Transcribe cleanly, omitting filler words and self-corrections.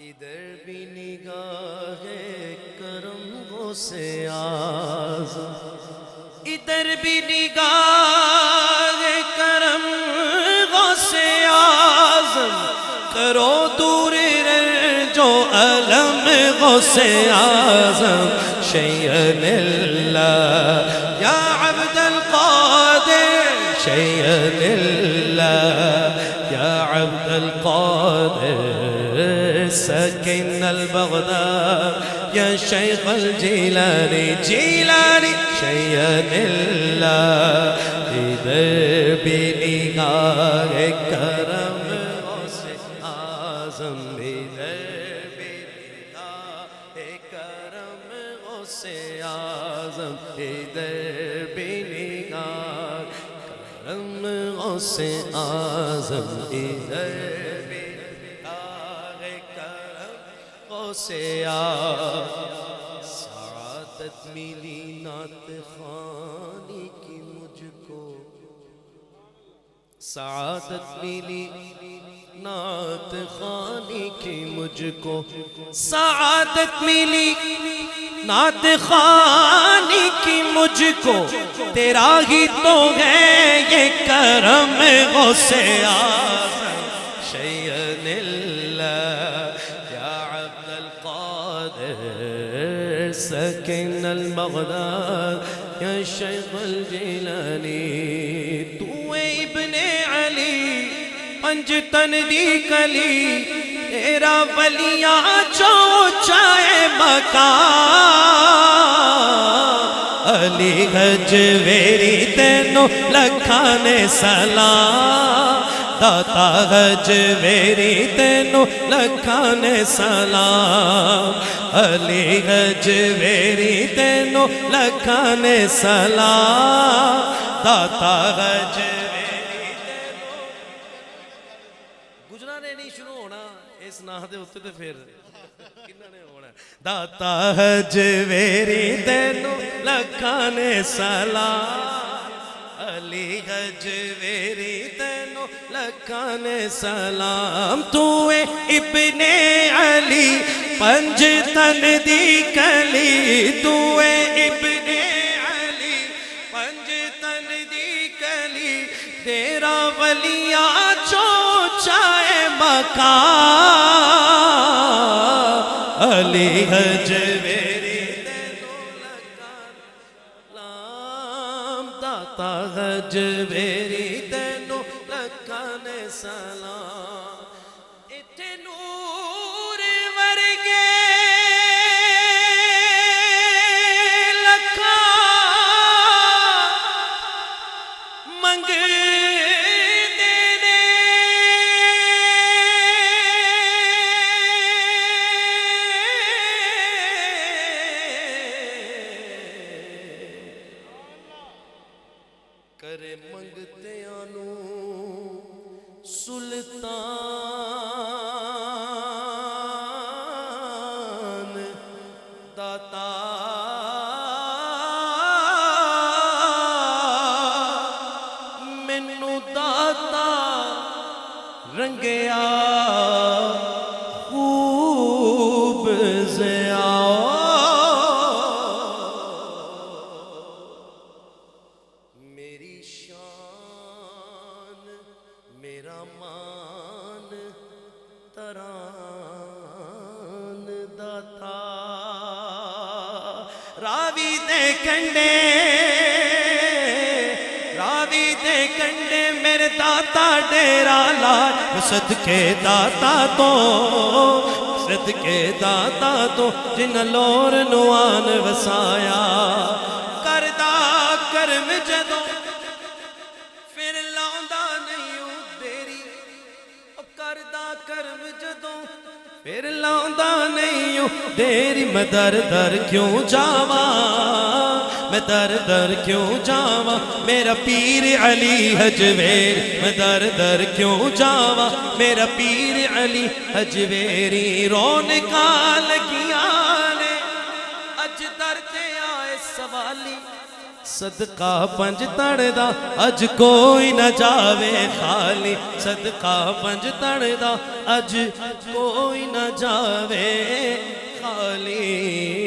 ادھر بھی نگاہ کرم غوث اعظم، ادھر بھی نگاہ کرم غوث اعظم، کرو دور جو علم غوث اعظم، شیئن اللہ یا عبد القادر، شیئن اللہ یا عبد القادر، سکن البغداد یا شیخ الجیلانی، جیلانی شیئن اللہ، ادھر بھی نگاہ کرم غوث اعظم، ادھر بھی نگاہ کرم غوث اعظم، ادھر بھی نگاہ کرم غوث اعظم، ادھر بھی نگاہ کرم غوث اعظم۔ سعادت ملی نعت خوانی کی مجھ کو، سعادت ملی نعت خوانی کی مجھ کو، سعادت ملی نعت خوانی کی مجھ کو، تیرا ہی تو ہے یہ کرم غوث اعظم، شیئن اللہ یا عبد القادر، سکن البغداد یا شیخ الجیلانی، تو ابن علی پنجتن دی کلی، تیرا ولیاں چوچائے مقام، علی حجویری تینوں لکھانے سلام، داتا حجویری تینوں لکھانے سلام، علی حجویری تینوں لکھانے سلام، داتا حجویری تینوں۔ گجرا نے نہیں شروع ہونا اس ناہ دے ہوتے تھے، پھر کنہ نے ہونا، داتا حجویری تینوں لکھانے سلام، علی حجویری تینوں لکھانے سلام، تو ابن علی پنجتن دی کلی، تو ابن علی پنجتن دی کلی، تیرا ولیاں چوچائے مقام، علی حجویری تینوں لکھانے سلام، داتا حجویری تینوں لکھانے سلام، اتھے نور ورگے لکھا منگ دینے، کرے منگتے آنو سلطان داتا، مینوں داتا رنگیا خوب ضیا، میری شان میرا مان تران داتا، راوی دے کنڈے میرے داتا ڈیرا لال، صدقے داتا تو جن لور نوان وسایا، کردہ کرم جدوں پھر لاؤندہ نہیں دیری، کردہ کرم جدوں پھر لاؤندہ نہیں دیری، میں در در کیوں جاواں، میں در در کیوں جاواں، میرا پیر علی حجویری، میں در در کیوں جاواں، میرا پیر علی حجویری، رونقاں لگیاں نے اج در تے آئے سوالی، صدقہ پنج تڑ دا اج کوئی نہ جاوے خالی صدقہ پنج تڑ دا اج کوئی نہ جاوے خالی